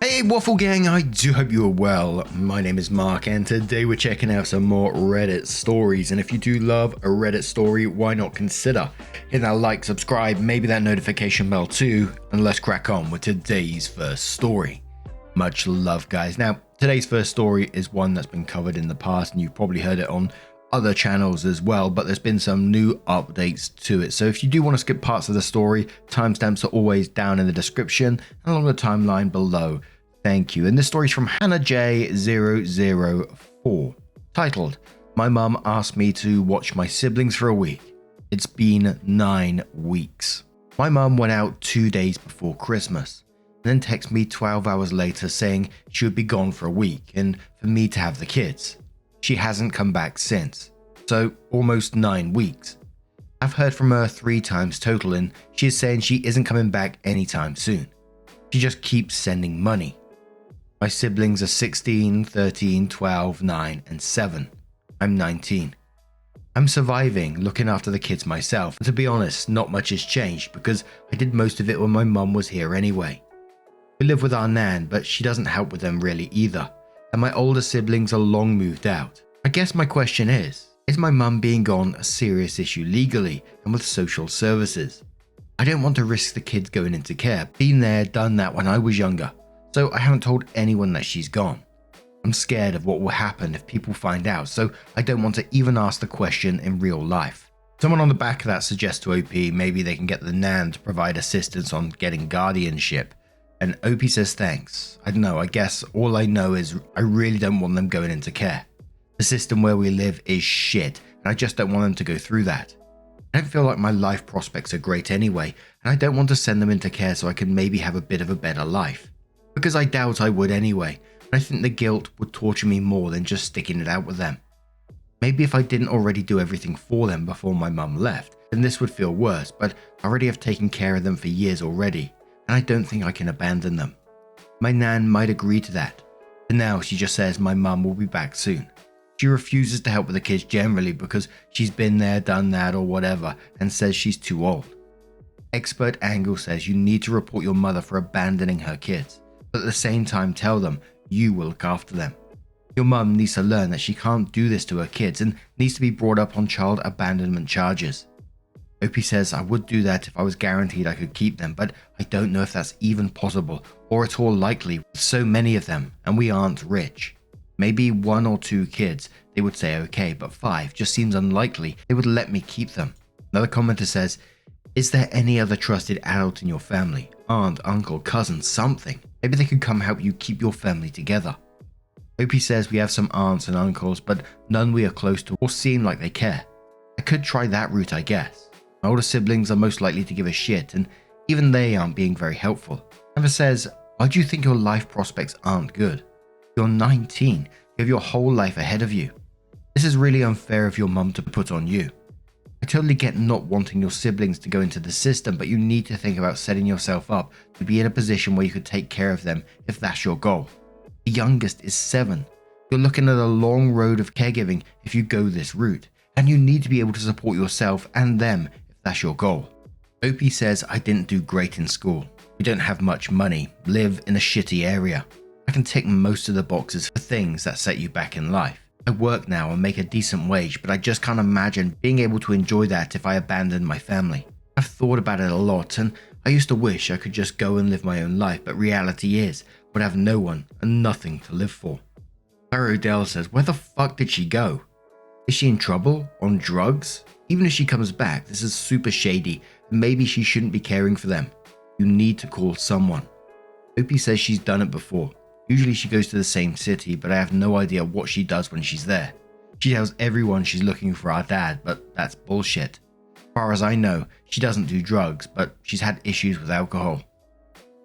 Hey Waffle Gang, I do hope you are well. My name is Mark and today we're checking out some more Reddit stories, and if you do love a Reddit story, why not consider hitting that like, subscribe, maybe that notification bell too, and let's crack on with today's first story. Much love guys. Now today's first story is one that's been covered in the past and you've probably heard it on other channels as well, but there's been some new updates to it. So if you do want to skip parts of the story, timestamps are always down in the description and along the timeline below. Thank you. And this story is from Hannah J004, titled, "My mum asked me to watch my siblings for a week. It's been 9 weeks. My mum went out 2 days before Christmas, and then texted me 12 hours later saying she would be gone for a week and for me to have the kids. She hasn't come back since, so almost 9 weeks. I've heard from her 3 times total and she is saying she isn't coming back anytime soon. She just keeps sending money. My siblings are 16, 13, 12, 9 and 7. I'm 19. I'm surviving, looking after the kids myself, and to be honest, not much has changed because I did most of it when my mum was here anyway. We live with our nan, but she doesn't help with them really either, and my older siblings are long moved out. I guess my question is my mum being gone a serious issue legally and with social services? I don't want to risk the kids going into care. Been there, done that when I was younger, so I haven't told anyone that she's gone. I'm scared of what will happen if people find out, so I don't want to even ask the question in real life." Someone on the back of that suggests to OP maybe they can get the nan to provide assistance on getting guardianship. And OP says thanks. I don't know, I guess all I know is I really don't want them going into care. The system where we live is shit, and I just don't want them to go through that. I don't feel like my life prospects are great anyway, and I don't want to send them into care so I can maybe have a bit of a better life. Because I doubt I would anyway, and I think the guilt would torture me more than just sticking it out with them. Maybe if I didn't already do everything for them before my mum left, then this would feel worse, but I already have taken care of them for years already, and I don't think I can abandon them. My nan might agree to that, but now she just says my mum will be back soon. She refuses to help with the kids generally because she's been there, done that or whatever, and says she's too old. Expert Angle says you need to report your mother for abandoning her kids, but at the same time tell them you will look after them. Your mum needs to learn that she can't do this to her kids and needs to be brought up on child abandonment charges. OP says I would do that if I was guaranteed I could keep them, but I don't know if that's even possible or at all likely with so many of them and we aren't rich. Maybe 1 or 2 kids, they would say okay, but 5 just seems unlikely they would let me keep them." Another commenter says, "Is there any other trusted adult in your family? Aunt, uncle, cousin, something? Maybe they could come help you keep your family together." OP says we have some aunts and uncles, but none we are close to or seem like they care. I could try that route, I guess. My older siblings are most likely to give a shit, and even they aren't being very helpful. Never says, "Why do you think your life prospects aren't good? You're 19, you have your whole life ahead of you. This is really unfair of your mum to put on you. I totally get not wanting your siblings to go into the system, but you need to think about setting yourself up to be in a position where you could take care of them if that's your goal. The youngest is 7. You're looking at a long road of caregiving if you go this route, and you need to be able to support yourself and them if that's your goal." OP says I didn't do great in school. We don't have much money, live in a shitty area. I can tick most of the boxes for things that set you back in life. I work now and make a decent wage, but I just can't imagine being able to enjoy that if I abandoned my family. I've thought about it a lot and I used to wish I could just go and live my own life, but reality is I would have no one and nothing to live for. Claire Odell says, "Where the fuck did she go? Is she in trouble? On drugs? Even if she comes back, this is super shady and maybe she shouldn't be caring for them. You need to call someone." OP says she's done it before. Usually she goes to the same city, but I have no idea what she does when she's there. She tells everyone she's looking for our dad, but that's bullshit. As far as I know, she doesn't do drugs, but she's had issues with alcohol.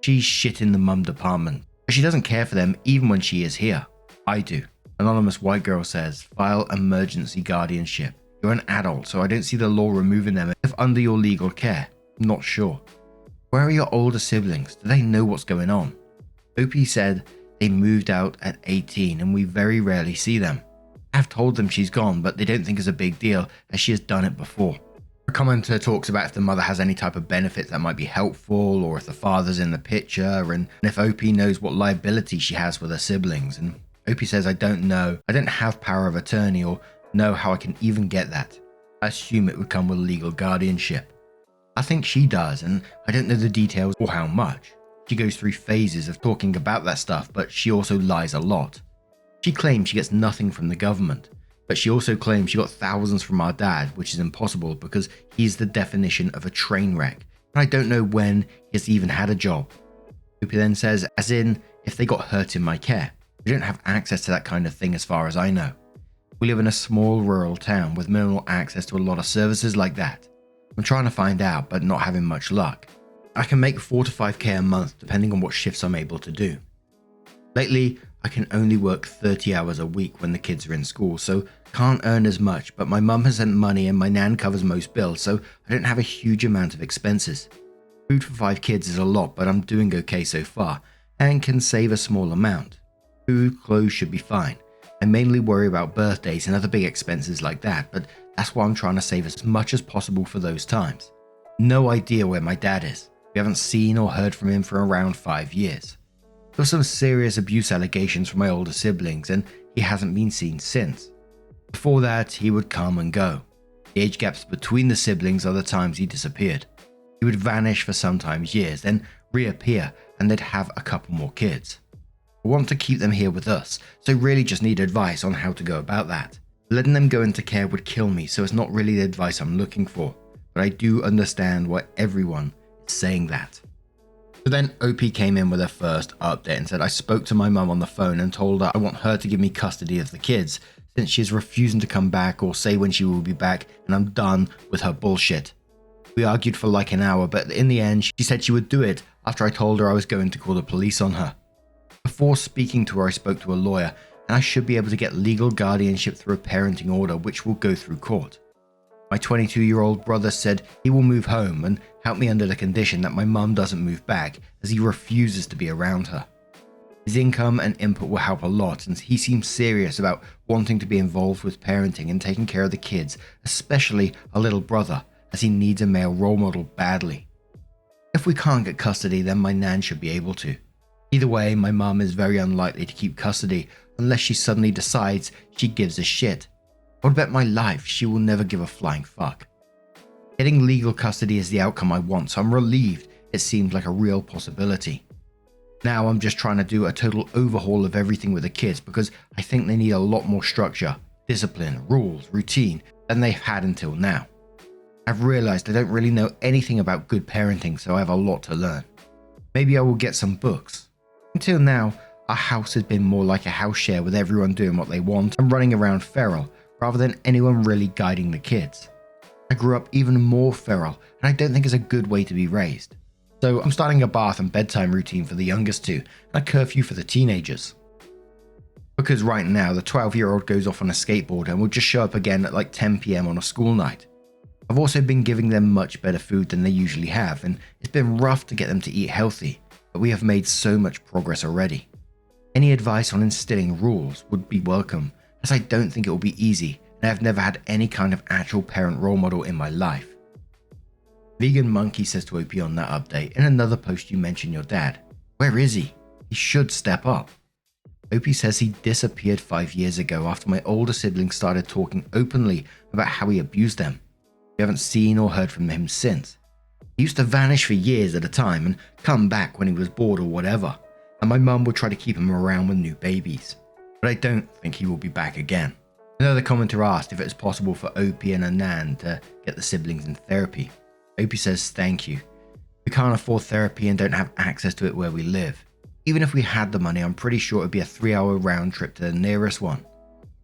She's shit in the mum department, but she doesn't care for them even when she is here. I do. Anonymous white girl says, "File emergency guardianship. You're an adult, so I don't see the law removing them if under your legal care. I'm not sure. Where are your older siblings? Do they know what's going on?" OP said they moved out at 18 and we very rarely see them. I've told them she's gone, but they don't think it's a big deal as she has done it before. A commenter talks about if the mother has any type of benefit that might be helpful, or if the father's in the picture, and if OP knows what liability she has with her siblings. And OP says, I don't know. I don't have power of attorney or know how I can even get that. I assume it would come with legal guardianship. I think she does, and I don't know the details or how much. She goes through phases of talking about that stuff, but she also lies a lot. She claims she gets nothing from the government, but she also claims she got thousands from our dad, which is impossible because he's the definition of a train wreck, and I don't know when he has even had a job. OP then says, as in, if they got hurt in my care. We don't have access to that kind of thing as far as I know. We live in a small rural town with minimal access to a lot of services like that. I'm trying to find out, but not having much luck. I can make 4 to 5k a month depending on what shifts I'm able to do. Lately, I can only work 30 hours a week when the kids are in school, so can't earn as much, but my mum has sent money and my nan covers most bills, so I don't have a huge amount of expenses. Food for 5 kids is a lot, but I'm doing okay so far, and can save a small amount. Food, clothes should be fine. I mainly worry about birthdays and other big expenses like that, but that's why I'm trying to save as much as possible for those times. No idea where my dad is. We haven't seen or heard from him for around 5 years. There were some serious abuse allegations from my older siblings, and he hasn't been seen since. Before that, he would come and go. The age gaps between the siblings are the times he disappeared. He would vanish for sometimes years, then reappear, and they'd have a couple more kids. I want to keep them here with us, so really just need advice on how to go about that. Letting them go into care would kill me, so it's not really the advice I'm looking for, but I do understand why everyone is saying that. So then OP came in with her first update and said, I spoke to my mum on the phone and told her I want her to give me custody of the kids, since she is refusing to come back or say when she will be back, and I'm done with her bullshit. We argued for like an hour, but in the end she said she would do it after I told her I was going to call the police on her. Before speaking to her, I spoke to a lawyer, and I should be able to get legal guardianship through a parenting order, which will go through court. My 22-year-old brother said he will move home and help me under the condition that my mum doesn't move back, as he refuses to be around her. His income and input will help a lot, and he seems serious about wanting to be involved with parenting and taking care of the kids, especially a little brother, as he needs a male role model badly. If we can't get custody, then my nan should be able to. Either way, my mum is very unlikely to keep custody unless she suddenly decides she gives a shit. I would bet my life she will never give a flying fuck. Getting legal custody is the outcome I want, so I'm relieved it seems like a real possibility. Now I'm just trying to do a total overhaul of everything with the kids because I think they need a lot more structure, discipline, rules, routine than they've had until now. I've realized I don't really know anything about good parenting, so I have a lot to learn. Maybe I will get some books. Until now, our house has been more like a house share with everyone doing what they want and running around feral, rather than anyone really guiding the kids. I grew up even more feral, and I don't think it's a good way to be raised. So I'm starting a bath and bedtime routine for the youngest two, and a curfew for the teenagers. Because right now, the 12-year-old goes off on a skateboard and will just show up again at like 10 PM on a school night. I've also been giving them much better food than they usually have, and it's been rough to get them to eat healthy, but we have made so much progress already. Any advice on instilling rules would be welcome, as I don't think it will be easy, and I have never had any kind of actual parent role model in my life. Vegan Monkey says to OP on that update, in another post you mention your dad. Where is he? He should step up. OP says he disappeared 5 years ago after my older siblings started talking openly about how he abused them. We haven't seen or heard from him since. He used to vanish for years at a time and come back when he was bored or whatever, and my mum would try to keep him around with new babies. But I don't think he will be back again. Another commenter asked if it was possible for OP and her nan to get the siblings in therapy. OP says thank you. We can't afford therapy and don't have access to it where we live. Even if we had the money, I'm pretty sure it would be a 3-hour round trip to the nearest one.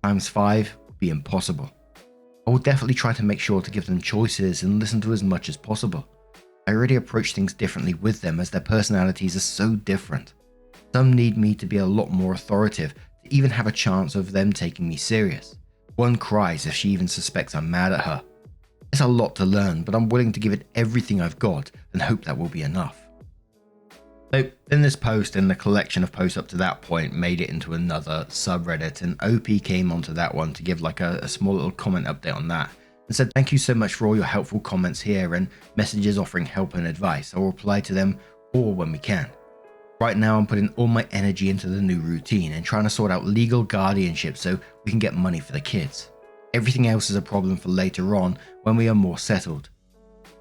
Times 5 would be impossible. I will definitely try to make sure to give them choices and listen to as much as possible. I already approach things differently with them as their personalities are so different. Some need me to be a lot more authoritative to even have a chance of them taking me serious. One cries if she even suspects I'm mad at her. It's a lot to learn, but I'm willing to give it everything I've got and hope that will be enough. So then this post and the collection of posts up to that point made it into another subreddit, and OP came onto that one to give like a small little comment update on that. and said thank you so much for all your helpful comments here and messages offering help and advice. I'll reply to them all when we can. Right now I'm putting all my energy into the new routine and trying to sort out legal guardianship so we can get money for the kids. Everything else is a problem for later on when we are more settled.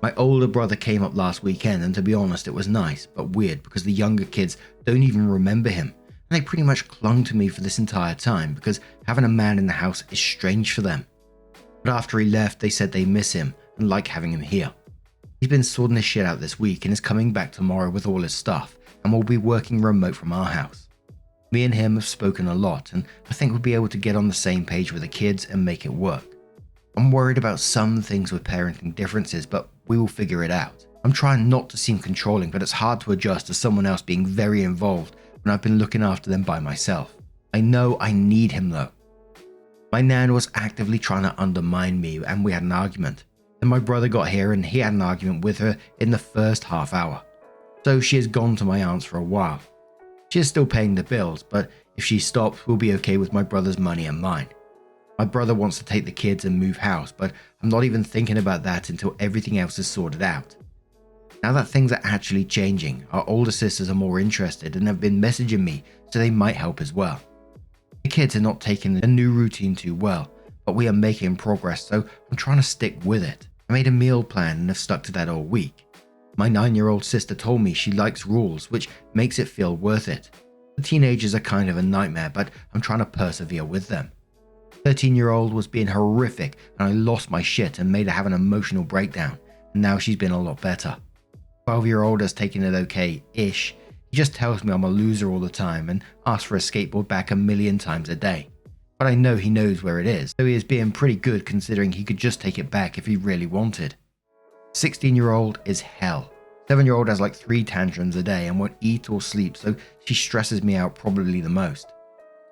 My older brother came up last weekend, and to be honest it was nice but weird because the younger kids don't even remember him, and they pretty much clung to me for this entire time because having a man in the house is strange for them. But after he left they said they miss him and like having him here. He's been sorting his shit out this week and is coming back tomorrow with all his stuff, and we'll be working remote from our house. Me and him have spoken a lot, and I think we'll be able to get on the same page with the kids and make it work. I'm worried about some things with parenting differences, but we will figure it out. I'm trying not to seem controlling, but it's hard to adjust to someone else being very involved when I've been looking after them by myself. I know I need him though. My nan was actively trying to undermine me and we had an argument. Then my brother got here and he had an argument with her in the first half hour. So she has gone to my aunt's for a while. She is still paying the bills, but if she stops, we'll be okay with my brother's money and mine. My brother wants to take the kids and move house, but I'm not even thinking about that until everything else is sorted out. Now that things are actually changing, our older sisters are more interested and have been messaging me so they might help as well. The kids are not taking the new routine too well, but we are making progress, so I'm trying to stick with it. I made a meal plan and have stuck to that all week. My 9-year-old sister told me she likes rules, which makes it feel worth it. The teenagers are kind of a nightmare, but I'm trying to persevere with them. 13-year-old was being horrific and I lost my shit and made her have an emotional breakdown, and now she's been a lot better. 12-year-old has taken it okay-ish. He just tells me I'm a loser all the time and asks for a skateboard back a million times a day. But I know he knows where it is, so he is being pretty good considering he could just take it back if he really wanted. 16-year-old is hell. 7-year-old has like 3 tantrums a day and won't eat or sleep, so she stresses me out probably the most.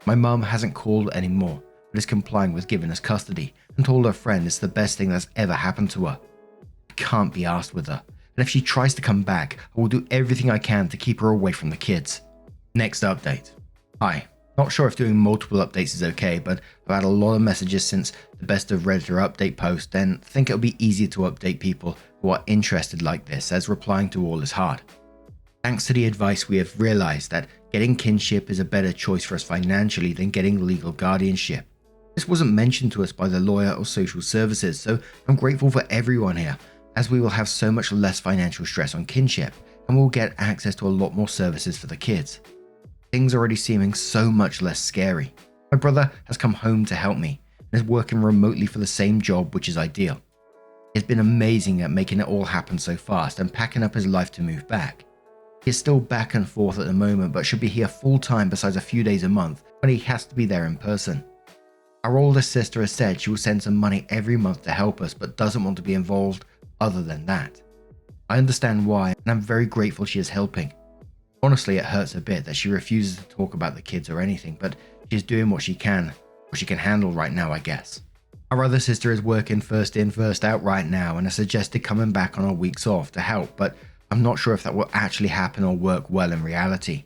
My mum hasn't called anymore, but is complying with giving us custody and told her friend it's the best thing that's ever happened to her. I can't be arsed with her, and if she tries to come back, I will do everything I can to keep her away from the kids. Next update. Hi. Not sure if doing multiple updates is okay, but I've had a lot of messages since the Best of Redditor update post and think it'll be easier to update people who are interested like this, as replying to all is hard. Thanks to the advice, we have realized that getting kinship is a better choice for us financially than getting legal guardianship. This wasn't mentioned to us by the lawyer or social services, so I'm grateful for everyone here, as we will have so much less financial stress on kinship and we'll get access to a lot more services for the kids. Things are already seeming so much less scary. My brother has come home to help me and is working remotely for the same job, which is ideal. He has been amazing at making it all happen so fast and packing up his life to move back. He is still back and forth at the moment, but should be here full time besides a few days a month when he has to be there in person. Our older sister has said she will send some money every month to help us, but doesn't want to be involved other than that. I understand why, and I'm very grateful she is helping. Honestly, it hurts a bit that she refuses to talk about the kids or anything, but she's doing what she can handle right now, I guess. Our other sister is working first in, first out right now and has suggested coming back on our weeks off to help, but I'm not sure if that will actually happen or work well in reality.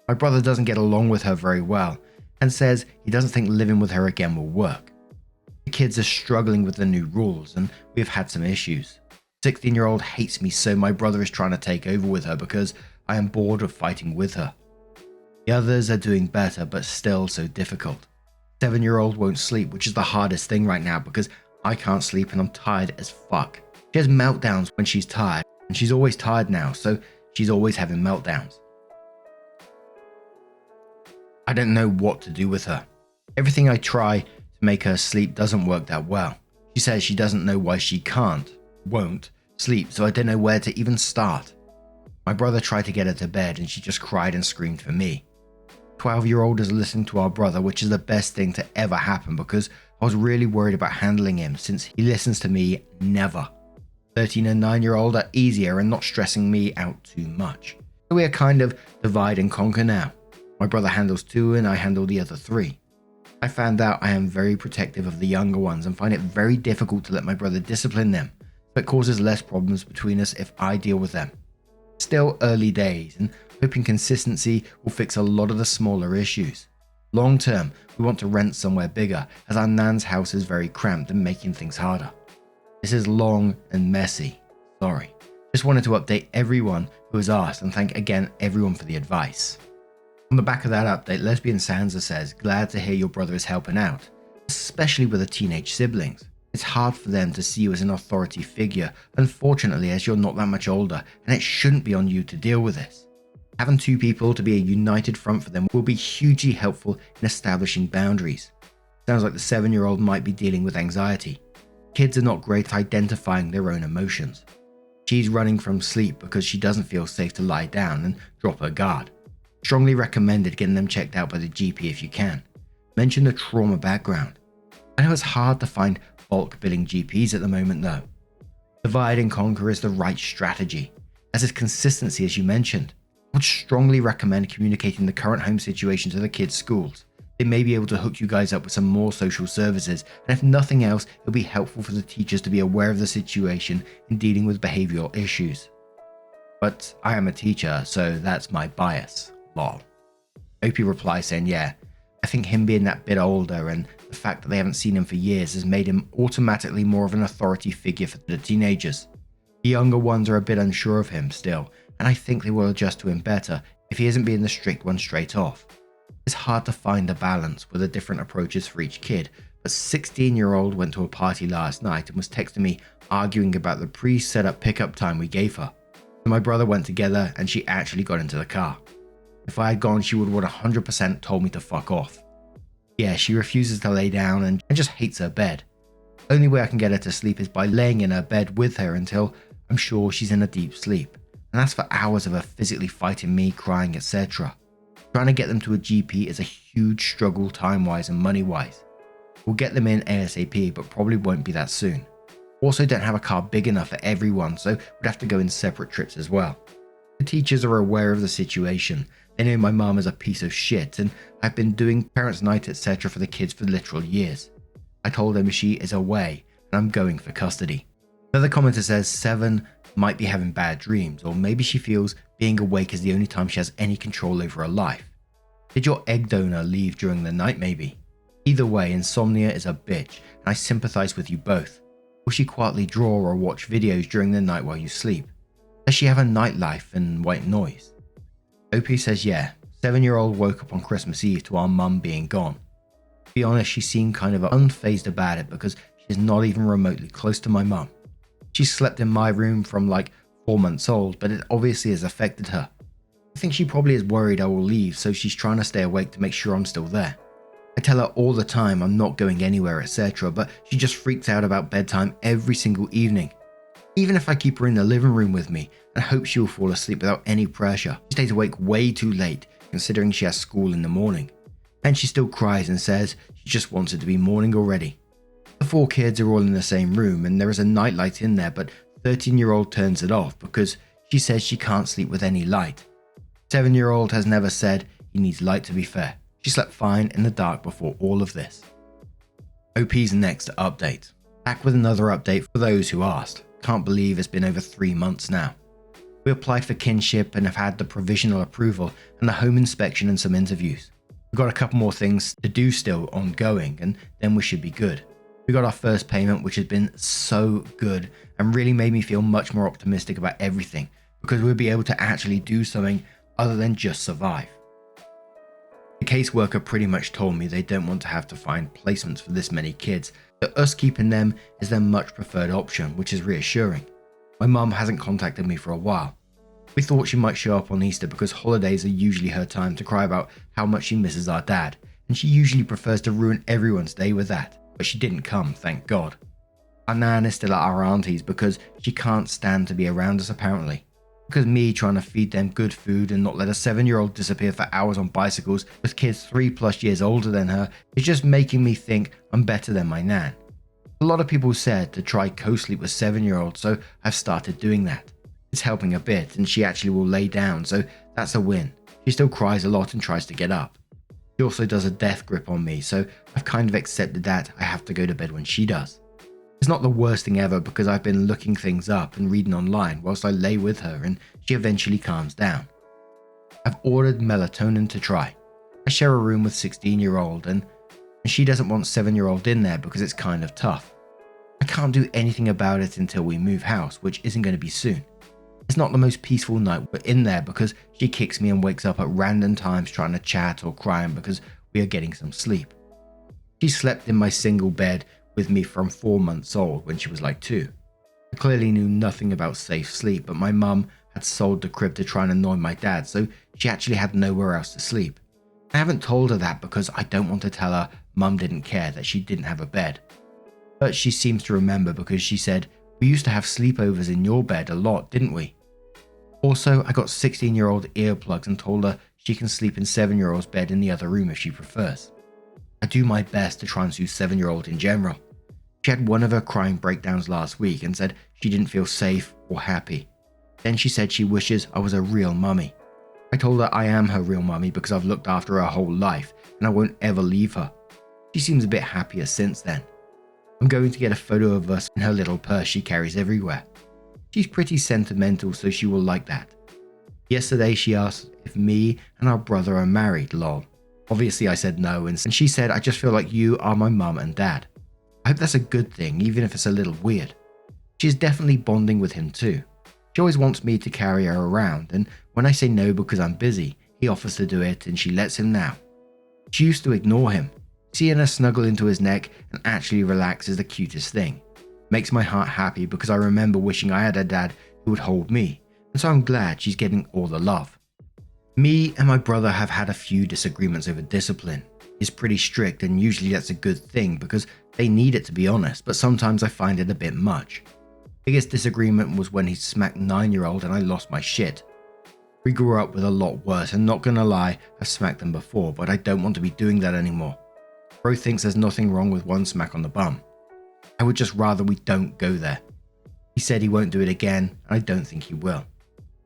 My brother doesn't get along with her very well and says he doesn't think living with her again will work. The kids are struggling with the new rules and we've had some issues. 16-year-old hates me, so my brother is trying to take over with her because I am bored of fighting with her. The others are doing better, but still so difficult. 7-year-old won't sleep, which is the hardest thing right now because I can't sleep and I'm tired as fuck. She has meltdowns when she's tired, and she's always tired now, so she's always having meltdowns. I don't know what to do with her. Everything I try to make her sleep doesn't work that well. She says she doesn't know why she won't sleep, so I don't know where to even start. My brother tried to get her to bed and she just cried and screamed for me. 12-year-old is listening to our brother, which is the best thing to ever happen because I was really worried about handling him since he listens to me never. 13 and 9-year-old are easier and not stressing me out too much. So we are kind of divide and conquer now. My brother handles 2 and I handle the other 3. I found out I am very protective of the younger ones and find it very difficult to let my brother discipline them, so it causes less problems between us if I deal with them. Still early days and hoping consistency will fix a lot of the smaller issues. Long term, we want to rent somewhere bigger as our nan's house is very cramped and making things harder. This is long and messy. Sorry. Just wanted to update everyone who was asked and thank again everyone for the advice. On the back of that update, Lesbian Sansa says, glad to hear your brother is helping out, especially with the teenage siblings. It's hard for them to see you as an authority figure, unfortunately, as you're not that much older, and it shouldn't be on you to deal with this. Having two people to be a united front for them will be hugely helpful in establishing boundaries. Sounds like the 7-year-old might be dealing with anxiety. Kids are not great at identifying their own emotions. She's running from sleep because she doesn't feel safe to lie down and drop her guard. Strongly recommended getting them checked out by the GP if you can. Mention the trauma background. I know it's hard to find bulk billing GPs at the moment though. Divide and conquer is the right strategy, as is consistency as you mentioned. I would strongly recommend communicating the current home situation to the kids' schools. They may be able to hook you guys up with some more social services, and if nothing else, it'll be helpful for the teachers to be aware of the situation in dealing with behavioral issues. But I am a teacher, so that's my bias. Lol. OP replies saying, yeah, I think him being that bit older and the fact that they haven't seen him for years has made him automatically more of an authority figure for the teenagers. The younger ones are a bit unsure of him still, and I think they will adjust to him better if he isn't being the strict one straight off. It's hard to find a balance with the different approaches for each kid, but 16-year-old went to a party last night and was texting me arguing about the pre-set up pickup time we gave her. So my brother went together and she actually got into the car. If I had gone, she would 100% told me to fuck off. Yeah, she refuses to lay down and just hates her bed. Only way I can get her to sleep is by laying in her bed with her until I'm sure she's in a deep sleep. And that's for hours of her physically fighting me, crying, etc. Trying to get them to a GP is a huge struggle time-wise and money-wise. We'll get them in ASAP, but probably won't be that soon. Also don't have a car big enough for everyone, so we'd have to go in separate trips as well. The teachers are aware of the situation. They know my mum is a piece of shit, and I've been doing parents' night etc. for the kids for literal years. I told them she is away, and I'm going for custody. Another commenter says 7 might be having bad dreams, or maybe she feels being awake is the only time she has any control over her life. Did your egg donor leave during the night maybe? Either way, insomnia is a bitch, and I sympathize with you both. Will she quietly draw or watch videos during the night while you sleep? Does she have a nightlife and white noise? OP says yeah, 7-year-old woke up on Christmas Eve to our mum being gone. To be honest, she seemed kind of unfazed about it because she's not even remotely close to my mum. She slept in my room from like 4 months old, but it obviously has affected her. I think she probably is worried I will leave, so she's trying to stay awake to make sure I'm still there. I tell her all the time I'm not going anywhere, etc., but she just freaks out about bedtime every single evening. Even if I keep her in the living room with me and hope she will fall asleep without any pressure, she stays awake way too late considering she has school in the morning. And she still cries and says she just wants it to be morning already. The 4 kids are all in the same room and there is a nightlight in there, but 13-year-old turns it off because she says she can't sleep with any light. 7-year-old has never said he needs light to be fair. She slept fine in the dark before all of this. OP's next update. Back with another update for those who asked. Can't believe it's been over 3 months now. We applied for kinship and have had the provisional approval and the home inspection and some interviews. We've got a couple more things to do still ongoing and then we should be good. We got our first payment, which has been so good and really made me feel much more optimistic about everything because we'll be able to actually do something other than just survive. The caseworker pretty much told me they don't want to have to find placements for this many kids, so us keeping them is their much preferred option, which is reassuring. My mum hasn't contacted me for a while. We thought she might show up on Easter because holidays are usually her time to cry about how much she misses our dad, and she usually prefers to ruin everyone's day with that, but she didn't come, thank God. Our nan is still at our auntie's because she can't stand to be around us apparently. Because me trying to feed them good food and not let a 7-year-old disappear for hours on bicycles with kids 3+ years older than her is just making me think I'm better than my nan. A lot of people said to try co-sleep with 7-year-olds, so I've started doing that. It's helping a bit and she actually will lay down, so that's a win. She still cries a lot and tries to get up. She also does a death grip on me, so I've kind of accepted that I have to go to bed when she does. It's not the worst thing ever because I've been looking things up and reading online whilst I lay with her and she eventually calms down. I've ordered melatonin to try. I share a room with 16-year-old and she doesn't want 7-year-old in there because it's kind of tough. I can't do anything about it until we move house, which isn't going to be soon. It's not the most peaceful night we're in there because she kicks me and wakes up at random times trying to chat or crying because we are getting some sleep. She slept in my single bed with me from 4 months old when she was like 2. I clearly knew nothing about safe sleep, but my mum had sold the crib to try and annoy my dad, so she actually had nowhere else to sleep. I haven't told her that because I don't want to tell her mum didn't care that she didn't have a bed. But she seems to remember because she said, "We used to have sleepovers in your bed a lot, didn't we?" Also, I got 16-year-old earplugs and told her she can sleep in 7-year-old's bed in the other room if she prefers. I do my best to try and soothe 7-year-old in general. She had one of her crying breakdowns last week and said she didn't feel safe or happy. Then she said she wishes I was a real mummy. I told her I am her real mummy because I've looked after her whole life and I won't ever leave her. She seems a bit happier since then. I'm going to get a photo of us in her little purse she carries everywhere. She's pretty sentimental, so she will like that. Yesterday she asked if me and our brother are married, lol. Obviously I said no, and she said, "I just feel like you are my mum and dad." I hope that's a good thing, even if it's a little weird. She is definitely bonding with him too. She always wants me to carry her around, and when I say no because I'm busy, he offers to do it and she lets him now. She used to ignore him. Seeing her snuggle into his neck and actually relax is the cutest thing. Makes my heart happy because I remember wishing I had a dad who would hold me, and so I'm glad she's getting all the love. Me and my brother have had a few disagreements over discipline. He's pretty strict and usually that's a good thing because they need it, to be honest, but sometimes I find it a bit much. Biggest disagreement was when he smacked 9-year-old and I lost my shit. We grew up with a lot worse, and not gonna lie, I've smacked them before, but I don't want to be doing that anymore. Bro thinks there's nothing wrong with one smack on the bum. I would just rather we don't go there. He said he won't do it again, and I don't think he will.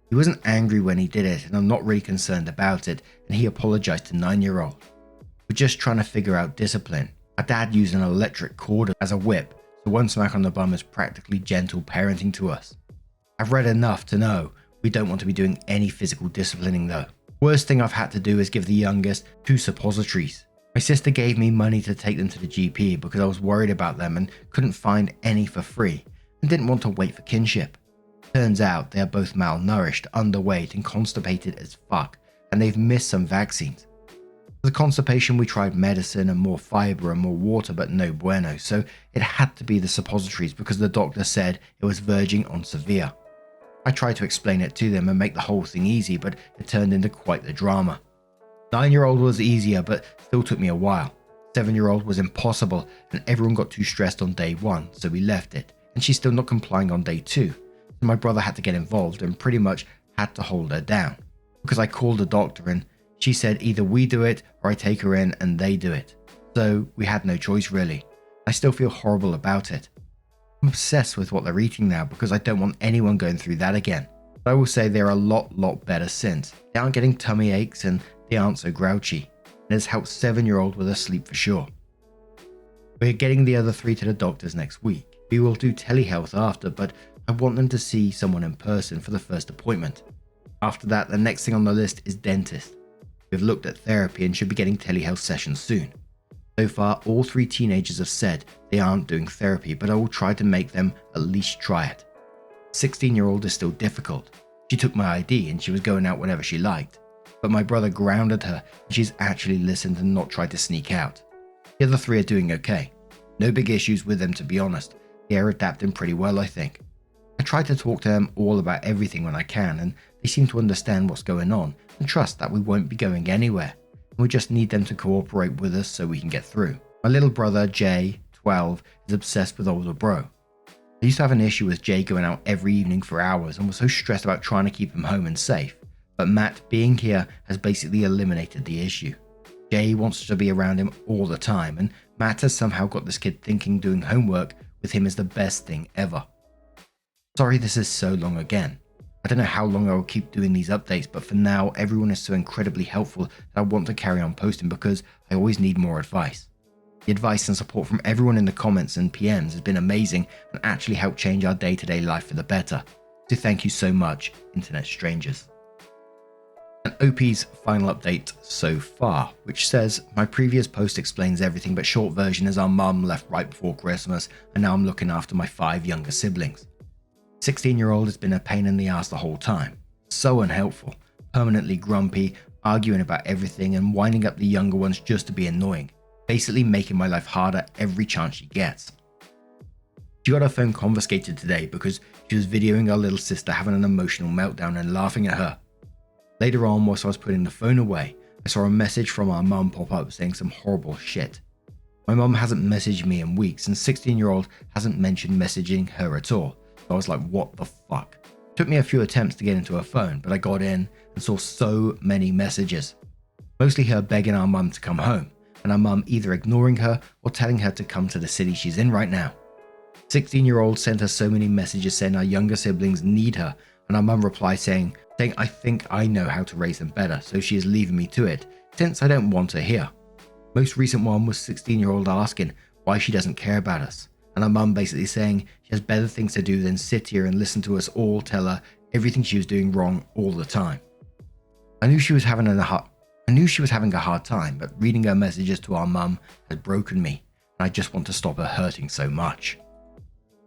He wasn't angry when he did it, and I'm not really concerned about it, and he apologized to 9-year-old. We're just trying to figure out discipline. Our dad used an electric cord as a whip, so one smack on the bum is practically gentle parenting to us. I've read enough to know we don't want to be doing any physical disciplining though. Worst thing I've had to do is give the youngest 2 suppositories. My sister gave me money to take them to the GP because I was worried about them and couldn't find any for free and didn't want to wait for kinship. Turns out they are both malnourished, underweight and constipated as fuck, and they've missed some vaccines. For the constipation we tried medicine and more fibre and more water, but no bueno, so it had to be the suppositories because the doctor said it was verging on severe. I tried to explain it to them and make the whole thing easy, but it turned into quite the drama. 9-year-old was easier, but still took me a while. 7-year-old was impossible, and everyone got too stressed on day 1, so we left it, and she's still not complying on day 2. So my brother had to get involved and pretty much had to hold her down, because I called the doctor and she said either we do it or I take her in and they do it. So we had no choice really. I still feel horrible about it. I'm obsessed with what they're eating now because I don't want anyone going through that again. But I will say they're a lot better since. They aren't getting tummy aches and they aren't so grouchy. It has helped 7-year-old with her sleep for sure. We're getting the other 3 to the doctors next week. We will do telehealth after, but I want them to see someone in person for the first appointment. After that, the next thing on the list is dentist. We've looked at therapy and should be getting telehealth sessions soon. So far, all 3 teenagers have said they aren't doing therapy, but I will try to make them at least try it. 16-year-old is still difficult. She took my ID and she was going out whenever she liked. But my brother grounded her and she's actually listened and not tried to sneak out. The other 3 are doing okay. No big issues with them, to be honest. They are adapting pretty well, I think. I try to talk to them all about everything when I can, and they seem to understand what's going on and trust that we won't be going anywhere. And we just need them to cooperate with us so we can get through. My little brother, Jay, 12, is obsessed with older bro. I used to have an issue with Jay going out every evening for hours and was so stressed about trying to keep him home and safe. But Matt being here has basically eliminated the issue. Jay wants to be around him all the time, and Matt has somehow got this kid thinking doing homework with him is the best thing ever. Sorry this is so long again. I don't know how long I will keep doing these updates, but for now everyone is so incredibly helpful that I want to carry on posting because I always need more advice. The advice and support from everyone in the comments and PMs has been amazing and actually helped change our day-to-day life for the better. So thank you so much, internet strangers. And OP's final update so far, which says, my previous post explains everything, but short version is our mum left right before Christmas and now I'm looking after my 5 younger siblings. 16-year-old has been a pain in the ass the whole time. So unhelpful, permanently grumpy, arguing about everything and winding up the younger ones just to be annoying, basically making my life harder every chance she gets. She got her phone confiscated today because she was videoing our little sister having an emotional meltdown and laughing at her. Later on, whilst I was putting the phone away, I saw a message from our mum pop up saying some horrible shit. My mum hasn't messaged me in weeks and 16-year-old hasn't mentioned messaging her at all, so I was like, what the fuck? It took me a few attempts to get into her phone, but I got in and saw so many messages. Mostly her begging our mum to come home, and our mum either ignoring her or telling her to come to the city she's in right now. 16-year-old sent her so many messages saying our younger siblings need her, and our mum replied saying, I think I know how to raise them better, so she is leaving me to it, since I don't want her here. Most recent one was 16-year-old asking why she doesn't care about us, and our mum basically saying she has better things to do than sit here and listen to us all tell her everything she was doing wrong all the time. I knew she was having a hard time, but reading her messages to our mum has broken me, and I just want to stop her hurting so much.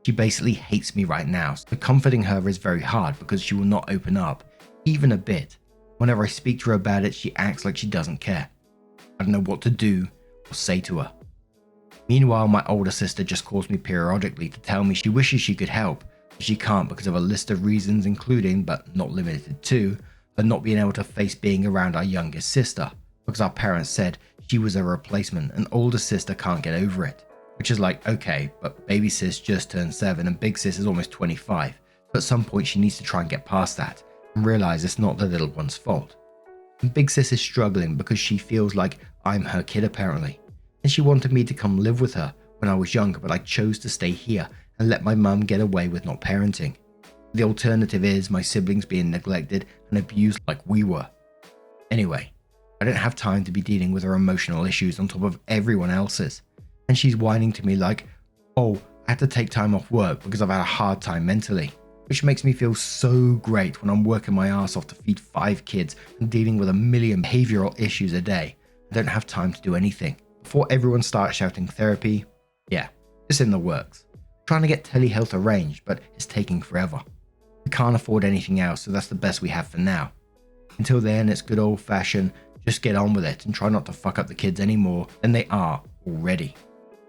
She basically hates me right now, so comforting her is very hard because she will not open up, even a bit. Whenever I speak to her about it, she acts like she doesn't care. I don't know what to do or say to her. Meanwhile, my older sister just calls me periodically to tell me she wishes she could help, but she can't because of a list of reasons including, but not limited to, her not being able to face being around our youngest sister, because our parents said she was a replacement and older sister can't get over it. Which is like, okay, but baby sis just turned 7 and big sis is almost 25. So at some point she needs to try and get past that and realize it's not the little one's fault. And big sis is struggling because she feels like I'm her kid apparently. And she wanted me to come live with her when I was younger, but I chose to stay here and let my mum get away with not parenting. The alternative is my siblings being neglected and abused like we were. Anyway, I don't have time to be dealing with her emotional issues on top of everyone else's. And she's whining to me like, oh, I had to take time off work because I've had a hard time mentally. Which makes me feel so great when I'm working my ass off to feed 5 kids and dealing with a million behavioral issues a day. I don't have time to do anything. Before everyone starts shouting therapy, yeah, it's in the works. Trying to get telehealth arranged, but it's taking forever. We can't afford anything else, so that's the best we have for now. Until then, it's good old fashioned, just get on with it and try not to fuck up the kids any more than they are already.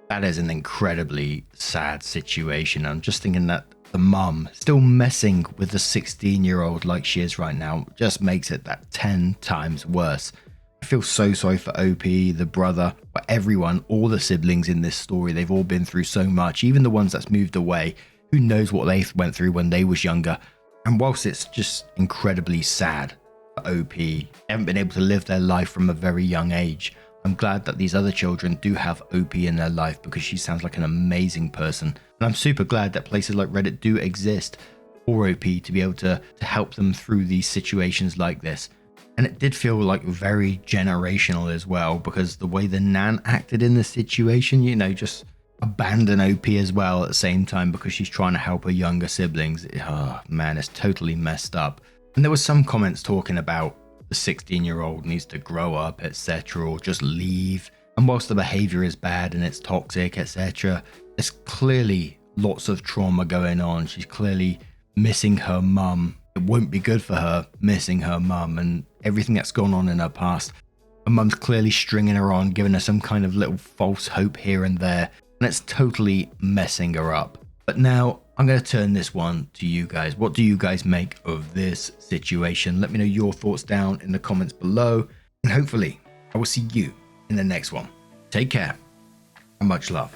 That is an incredibly sad situation. I'm just thinking that the mum still messing with the 16-year-old like she is right now just makes it that 10 times worse. I feel so sorry for OP, the brother, for everyone, all the siblings in this story. They've all been through so much, even the ones that's moved away. Who knows what they went through when they was younger. And whilst it's just incredibly sad for OP, they haven't been able to live their life from a very young age. I'm glad that these other children do have OP in their life because she sounds like an amazing person. And I'm super glad that places like Reddit do exist for OP to be able to help them through these situations like this. And it did feel like very generational as well, because the way the Nan acted in this situation, you know, just abandon OP as well at the same time because she's trying to help her younger siblings. Oh man, it's totally messed up. And there was some comments talking about the 16-year-old needs to grow up, etc., or just leave. And whilst the behavior is bad and it's toxic, etc., there's clearly lots of trauma going on. She's clearly missing her mum. It won't be good for her missing her mum and everything that's gone on in her past. Her mum's clearly stringing her on, giving her some kind of little false hope here and there, and it's totally messing her up. But now I'm going to turn this one to you guys. What do you guys make of this situation? Let me know your thoughts down in the comments below, and hopefully I will see you in the next one. Take care and much love.